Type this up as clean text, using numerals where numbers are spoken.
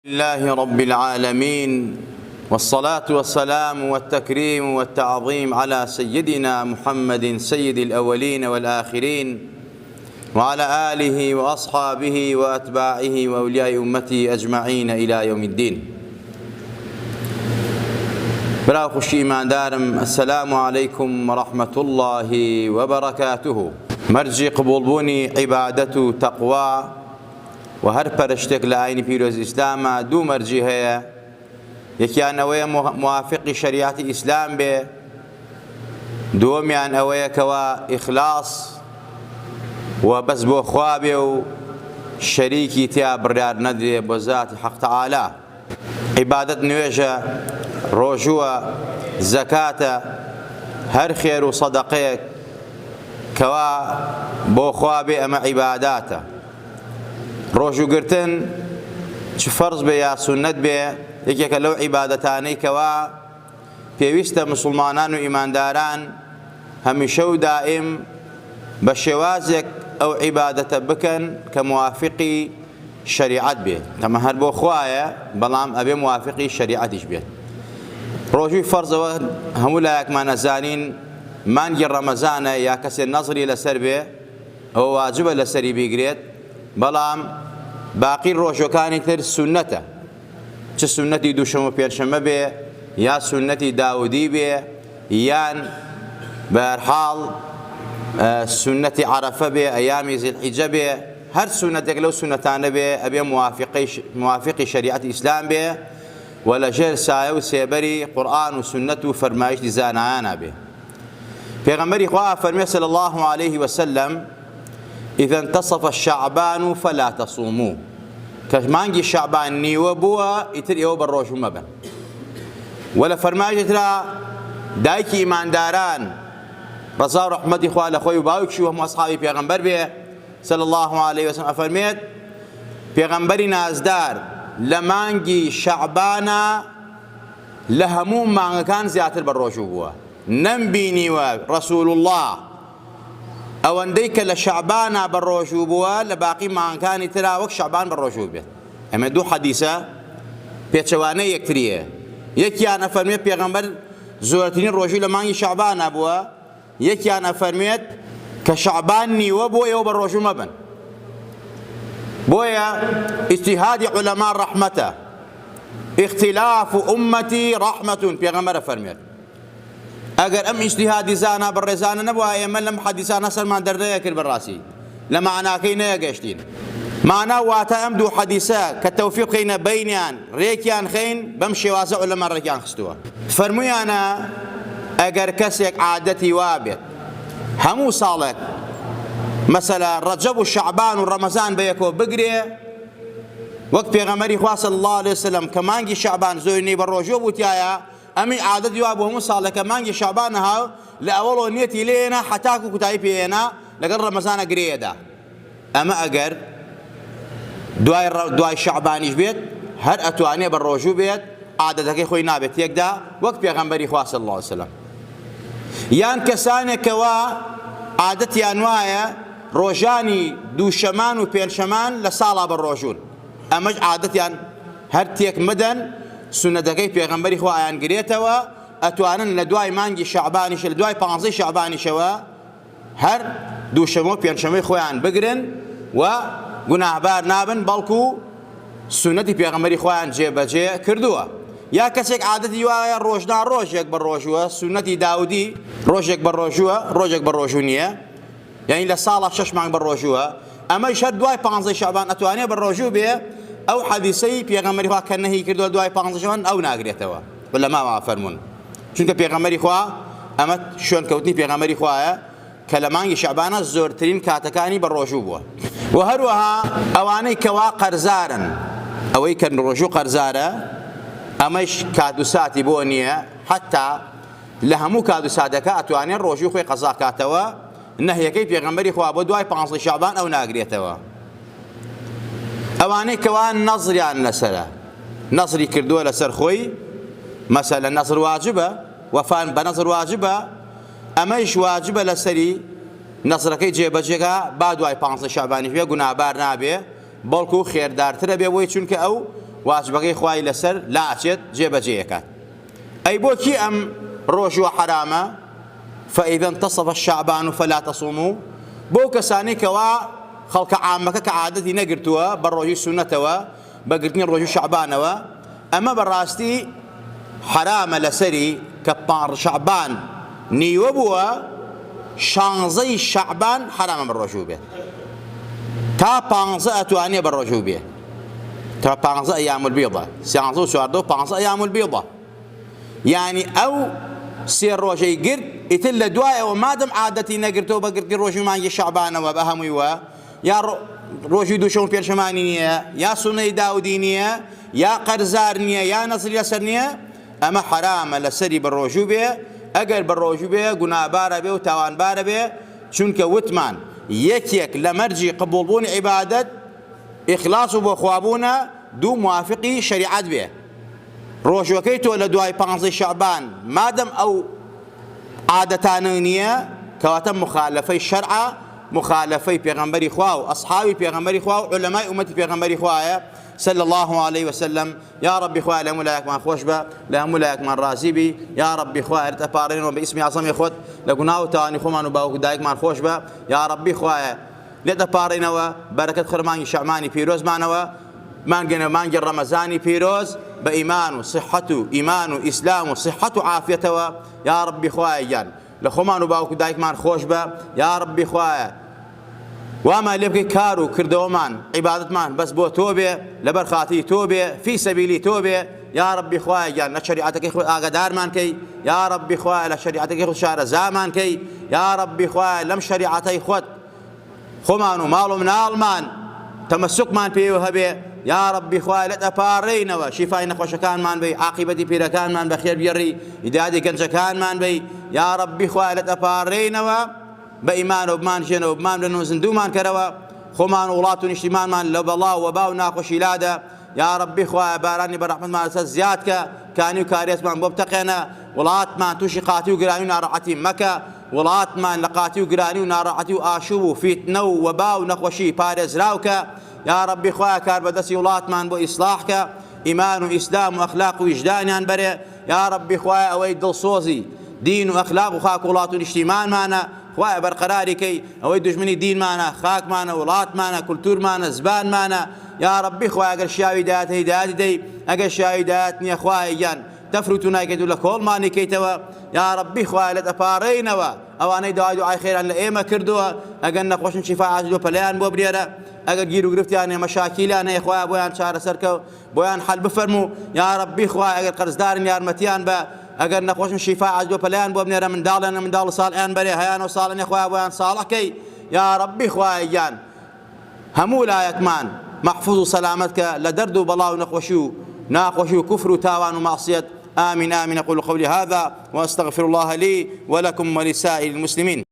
لله رب العالمين، والصلاة والسلام والتكريم والتعظيم على سيدنا محمد سيد الأولين والآخرين، وعلى آله وأصحابه وأتباعه وأولياء أمته أجمعين إلى يوم الدين. براو خوشی ایماندارم، السلام عليكم ورحمة الله وبركاته. مرجي قبول بوني عبادة تقوى وهر پرشتێک لە ئاینی پیرۆزی ئیسلامە دوو مەرجی هەیە. یەکیان ئەوەیە موافقی شریعەتی ئیسلام بێ، دووەمیان ئەوەیە کەوا ئیخلاص و بەس بۆ خوا بێ و شەریکی تیا بڕیار نەدرێ بۆ ذاتی حەق تەعالا. عیبادەت نوێژە، ڕۆژووە، زەکاتە، هەر خێر و سەدەقەیەک کەوا بۆ خوا بێ ئەمە عیباداتە. ڕۆژوگرتن چ فەرز بێ یا سونەت بێ، یەکێکە لەو عیبادەتانەی کەوا پێویستە مسلمانان و ئیمانداران هەمیشە و دائیم بە شێوازێک ئەو عیبادەتە بکەن کە موافقی شریعەت بێ. ئەمە هەر بۆ خوایە، بەڵام ئەبێ موافقی شریعەتیش بێت. ڕۆژووی فەرزەوە هەموو لایەکمان ئەزانین مانگی ڕەمەزانە، یا کەسێ نەزری لەسەر بێ ئەوە واجبە لەسەری بیگرێت، بەڵام باقی ڕۆژەکانی تر سونەتە، چ سونەتی دووشەمە و پێنجشەمە بێ، یا سونەتی داودی بێ، یان بە هەر حاڵ سونەتی عەرەفە بێ، ئەیامی زیلحیجە بێ، هەر سونەتێک لەو سونەتانە بێ ئەبێ موافقی شریعەتی ئیسلام بێ و لەژێر سایە و سێبەری قورئان و سونەت و فەرمایشتی زانایانە بێ. پێغەمبەری خوا فەرمێ صلی الله عليه وسلم: إذا انتصف الشعبان فلا تصوموا. كمانجي شعبان نيوة بوا يتر إيوه بالروج مبن. ولا فرماجة ترى دايكي إيمان داران رضا رحمة إخوة لأخوي وباوكشي وهم أصحابي بيغمبر بيه صلى الله عليه وسلم أفرميت بيغمبري نازدار لمانجي شعبانا لهموم ما كان زياتر بالروج بوا نمبيني ورسول الله ئەوەندەی کە لە شەعبانە بەڕۆژوو بووە لە باقی مانگەکانی ترا وەک شەعبان بەڕۆژوو بێت. ئەمە دوو حەدیسە پێچەوانەی یەکتریە. یەکیان ئەفەرمێت پێغەمبەر زۆرترین ڕۆژووی لە مانگی شەعبانە بووە، یەکیان ئەفەرمێت کە شەعبان نیوە بۆ ئێوە بەڕۆژوو مەبن. بۆیە ئیجتیهادی عولەما ڕەحمەتە، ئیختیلاف ئومەتی ڕەحمەتون. پێغەمبەر ئەفەرمێت ئەگەر ئەم ئیجتیهادی زانا بەڕێزانە نەبووە ئێمە لەم حەدیسانە سەرمان دەردەیە کرد بەڕاستی، لە معناکەی نەیەگەشتین. معنا واتە ئەم دوو حەدیسە کە تەوفیق بکەینە بەینیان ڕێکیان خەین، بەم شێوازە عولەما ڕێکیان خستووە. فەرموویانە ئەگەر کەسێک عادەتی وا بێت هەموو ساڵێک مەسەلە ڕەجەب و شەعبان و ڕەمەزان بەیەکەوە بگرێ، وەک پێغەمبەری خوا صلی الله علیه وسلم کە مانگی شەعبان زۆرینەی بەڕۆژوو بووتیایە، ئەمی عادەتی وا بۆ هەموو ساڵێکە مانگی شەعبان هاو لە ئەوەڵەوە نیەتی لێنە حەتاکو کوتایی پێێنا لەگەڵ ڕەمەزانە گرێدا. ئەمە ئەگەر دوای شەعبانیش بێت هەر ئەتوانێ بە ڕۆژوو بێت، عادەتەکەی خۆی نابێت یەکدا وەک پێغەمبەری خوا صلی الله علیه وسلم. یان کەسانێکەوە عادەتیان وایە ڕۆژانی دووشەمان و پێنجشەمان لە ساڵا بە ڕۆژوون، ئەمەش عادەتیان هەر تێک مدەن، سونەتەکەی پێغەمبەری خوا ئایان گرێتەوە، ئەتوانن لە دوای مانگی شەعبانیش لە دوای 15 شەعبانیشەوە هەر دووشەمە و پێنجشەمەی خۆیان بگرن و گوناهبار نابن، بەڵکو سونەتی پێغەمبەری خۆیان جێبەجێ کردووە. یا کەسێک عادەتی وایە ڕۆژنا ڕۆژێک بە ڕۆژووە، سونەتی داودی ڕۆژێک بە ڕۆژووە، ڕۆژێک بە ڕۆژوو نییە، یعنی لە ساڵە 6 مانگ بە ڕۆژووە، ئەمەش هەر دوای 15 شەعبان ئەتوانێ بە ڕۆژوو بێ. ئەو حەدیسەی پێغەمبەری خوا کە نەهی کردووە دوای 15 شەوان ئەو ناگرێتەوە، عولەما فەرموون، چونکە پێغەمبەری خوا ئەمە شوێنکەوتنی پێغەمبەری خوایە کە لە مانگی شەعبانە زۆرترین کاتەکانی بە ڕۆژوو بووە. و هەروەها ئەوانەی کەوا قەرزارن، ئەوەی کە ڕۆژوو قەرزارە، ئەمەش کات و ساتی بۆ نییە، حتا لە هەموو کات و ساتەکە ئەتوانێت ڕۆژوو خۆی قەزا کاتەوە. نەهیەکەی پێغەمبەری خوا بۆ دوای 15 شەعبان ئەو ناگرێتەوە. ئەوانەی کەوا نەزریان لەسەرە، نەزری کردووە لەسەر خۆی، مەسەلە نەزر واجبە، وەفان بە نەزر واجبە، ئەمەش واجبە لەسەری نەزرەکەی جێبەجێگا با دوای 15 شەعبانیش بێ، گوناهبار نابێ، بەڵکو خێردارترە بێ بۆی چونکە ئەو واجبەکەی خوای لەسەر لا ئەچێت جێبەجێەکات. ئەی بۆچی ئەم ڕۆژوە حرامە؟ فإذا انتصف الشعبان فلا تصوموا، بۆ کەسانی کەوا خەڵکە عامەکە کە عادەتی نەگرتووە بە ڕۆژی سونەتەوە بەگرتنی ڕۆژی شعبانەوە، ئەمە بەڕاستی حرامە لەسەری کە پاڕ شعبان نیوە بووە 16 شعبان حرامە بەڕۆژوو بێت، تا 15 ئەتوانێ بەڕۆژوو بێ، تا 15 ئەیام البیضە، 13 و 14 و 15 ئەیام البیضە، یعنی ئەو سێ ڕۆژەی گرت ئیتر لە دوایەوە مادەم عادەتی نەگرتەوە بەگرتی ڕۆژی مانگی شعبانەوە بە هەموویوە، یا ڕۆژی دووشەم و پێنجشەمانی نییە، یا سونەی داودی نییە، یا قەرزار نییە، یا نەزری لەسەر نییە، ئەمە حرامە لەسەری بەڕۆژوو بێ. ئەگەر بەڕۆژوو بێ گونابارە بێ و تاوانبارە بێ، چونکە وتمان یەکێک لە مەرجی قبوڵبوونی عیبادەت ئیخلاص و بۆ خوابوونە دوو موافقی شەریعەت بێ. ڕۆژوەکەی تۆ لە دوای 15 شعبان مادەم ئەو عادەتانە نییە کەواتە مخالفەی شەرعە، مخالفەی پێغەمبەری خوا و ئەصحابی پێغەمبەری خوا و عولەمای ئومەتی پێغەمبەری خوایە صلى الله عليه وسلم. يا ربي خواه لهم ولا يكمان خوش با لهم ولا يكمان رازي بي، يا ربي خواه ارتبارين وباسم عظم يخوت لقناو تاني خمان وباوك دايك مان خوش با، يا ربي خواه لتبارين وبركة خرماني شعماني بيروز مانوا مانجر رمضاني بيروز بإيمان وصحته، إيمان وإسلام وصحة وعافيته، يا ربي خواه جان لخمان وباوك دايك مان خوش با، يا ربي خواه وما لبكي كارو كردومان عبادتمان بس بو توبه لبرخاتي توبه في سبيلي توبه، يا ربي خواي جان لشريعتك اخو اقدار مان كي، يا ربي خواي لشريعتك اخو شار زامان كي، يا ربي خواي لم شريعتي خود خمان ومالو من المان تمسك مان بيه وهبه، يا ربي خواي لتبارين وشفاء نخوش كان مان بي، عاقبتي بيرا كان مان بخير بيري، إدادي كنش كان مان بي، يا ربي خواي لتبارين بإيمان وبمان جن وبمان لأنه زندومان كروا خمان ولاة ونشتمان من لو بالله وباو ناقش إلاده، يا ربي خوا باراني برحمة ما زيادك كانوا كاريس من ببتقينا ولات ما توشي قاتي وقراني ونارعتي مكة، ولات ما لقاتي وقراني ونارعتي وآشوب فيتنو وباو نقوشي بارز راوكا، يا ربي خوا كار بدسي ولات من بو إصلاحك إيمان وإسلام وأخلاق ووجدان ينبري، يا ربي خوا أويد دلصوزي دين وأخلاق وخاك ولات ونشتمان معنا خواه برقراري كي اوي دجمني دين معنا خاك معنا ولات معنا كلتور معنا زبان معنا، يا ربي خواه اگر شاوي دات هدايات دي اگر شاوي داتني خواه جان تفرتنا كيدو لكول ماني كيتوا، يا ربي خواه لتبارينوا او اني دعاء خير ان لايما كردوا اگر نخوش شفاء عاجل بلان بو بريرا اگر جيرو غرفتي يعني مشاكل انا خواه بويان شهر سركو بويان حل بفرمو، يا ربي خواه اگر قرضدار يارمتيان با اگر نخوش شفاء عجب پلیان بو بنیرا من دالنا من دال صالحان بري هيان وصالن اخويا بوان صالح كي، يا ربي خويا جان همو لا يكمان محفوظ سلامتك لدرد بلاو ناقوشو كفر وتاوان ومعصية. آمين آمين. أقول قولي هذا وأستغفر الله لي ولكم ولسائر المسلمين.